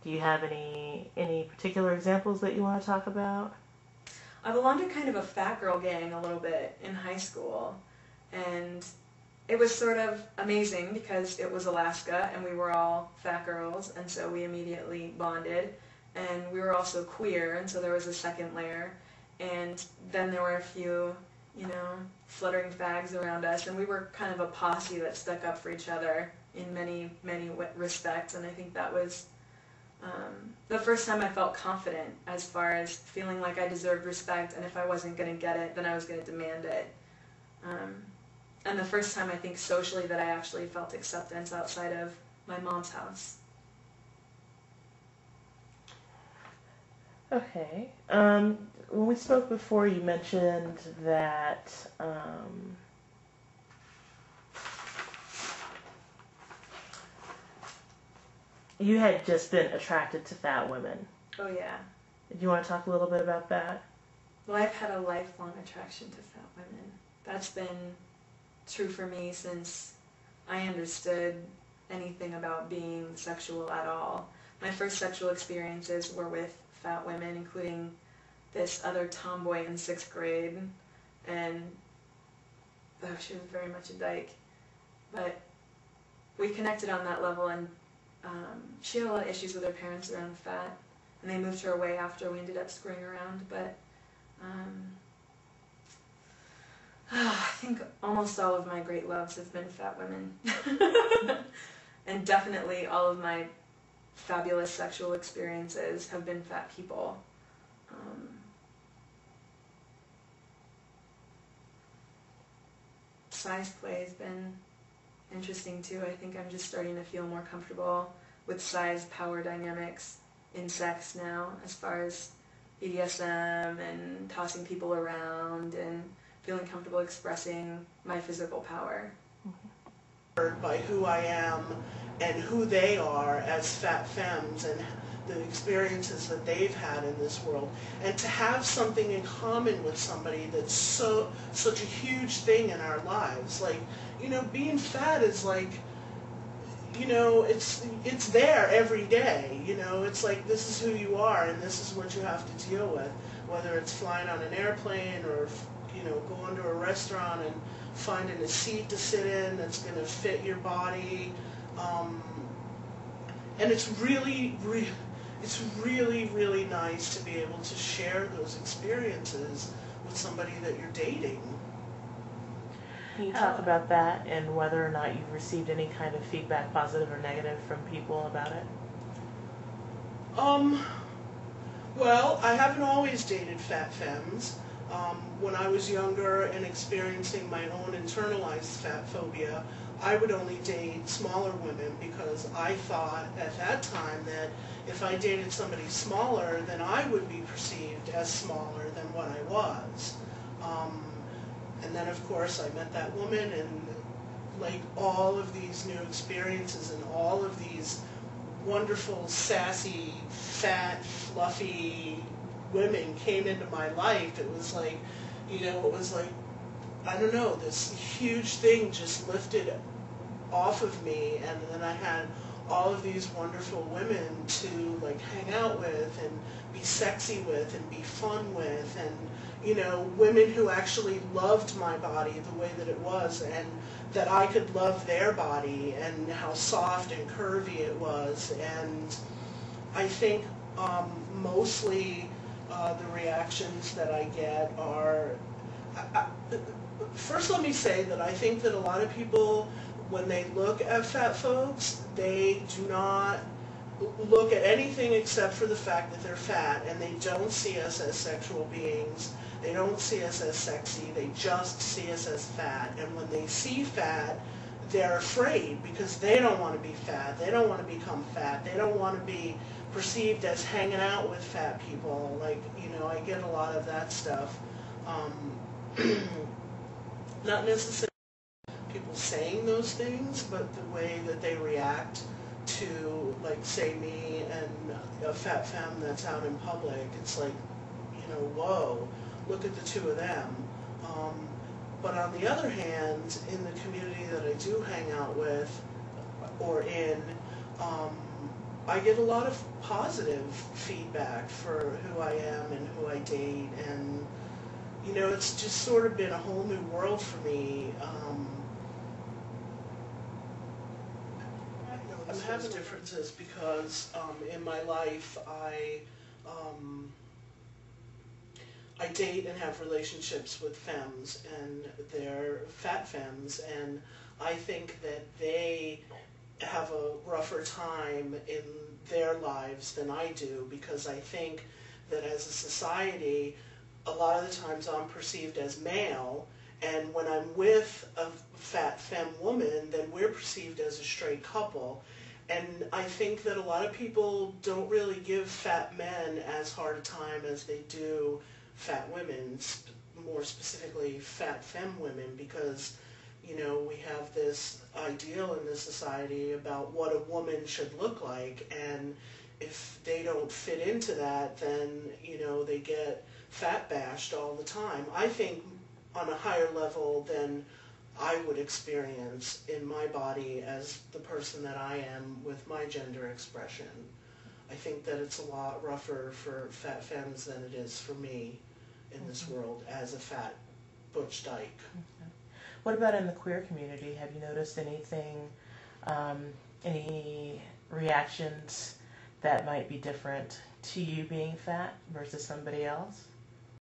Do you have any particular examples that you want to talk about? I belonged to kind of a fat girl gang a little bit in high school, and it was sort of amazing because it was Alaska and we were all fat girls, and so we immediately bonded, and we were also queer, and so there was a second layer, and then there were a few, you know, fluttering fags around us, and we were kind of a posse that stuck up for each other in many, many respects, and I think that was the first time I felt confident as far as feeling like I deserved respect, and if I wasn't going to get it, then I was going to demand it. And the first time I think socially that I actually felt acceptance outside of my mom's house. Okay. When we spoke before, you mentioned that you had just been attracted to fat women. Oh, yeah. Do you want to talk a little bit about that? Well, I've had a lifelong attraction to fat women. That's been true for me since I understood anything about being sexual at all. My first sexual experiences were with fat women, including this other tomboy in 6th grade, and she was very much a dyke. But we connected on that level, and she had a lot of issues with her parents around fat, and they moved her away after we ended up screwing around, but I think almost all of my great loves have been fat women. And definitely all of my fabulous sexual experiences have been fat people. Size play has been interesting too. I think I'm just starting to feel more comfortable with size power dynamics in sex now, as far as BDSM and tossing people around and feeling comfortable expressing my physical power. By who I am and who they are as fat femmes and the experiences that they've had in this world, and to have something in common with somebody that's such a huge thing in our lives. Like, you know, being fat is like, you know, it's there every day. You know, it's like, this is who you are and this is what you have to deal with, whether it's flying on an airplane or, you know, going to a restaurant and finding a seat to sit in that's going to fit your body. And it's really, really nice to be able to share those experiences with somebody that you're dating. Can you talk about that and whether or not you've received any kind of feedback, positive or negative, from people about it? Well, I haven't always dated fat femmes. When I was younger and experiencing my own internalized fat phobia, I would only date smaller women because I thought at that time that if I dated somebody smaller, then I would be perceived as smaller than what I was. And then, of course, I met that woman, and like all of these new experiences and all of these wonderful, sassy, fat, fluffy women came into my life. It was like, you know, it was like, I don't know, this huge thing just lifted off of me, and then I had all of these wonderful women to like hang out with and be sexy with and be fun with, and you know, women who actually loved my body the way that it was, and that I could love their body and how soft and curvy it was. And I think mostly the reactions that I get are, first let me say that I think that a lot of people, when they look at fat folks, they do not look at anything except for the fact that they're fat, and they don't see us as sexual beings. They don't see us as sexy. They just see us as fat. And when they see fat, they're afraid because they don't want to be fat. They don't want to become fat. They don't want to be perceived as hanging out with fat people. Like, you know, I get a lot of that stuff. Not necessarily people saying those things, but the way that they react to, like, say, me and a fat femme that's out in public. It's like, you know, whoa, look at the two of them. But on the other hand, in the community that I do hang out with, or in, I get a lot of positive feedback for who I am and who I date, and you know, it's just sort of been a whole new world for me. I'm having differences because in my life I date and have relationships with femmes, and they're fat femmes, and I think that they have a rougher time in their lives than I do, because I think that as a society, a lot of the times I'm perceived as male, and when I'm with a fat femme woman, then we're perceived as a straight couple. And I think that a lot of people don't really give fat men as hard a time as they do fat women, more specifically fat femme women, because, you know, we have this ideal in this society about what a woman should look like, and if they don't fit into that, then, you know, they get fat bashed all the time. I think on a higher level than I would experience in my body as the person that I am with my gender expression. I think that it's a lot rougher for fat femmes than it is for me in this world as a fat butch dyke. Okay. What about in the queer community? Have you noticed anything, any reactions that might be different to you being fat versus somebody else?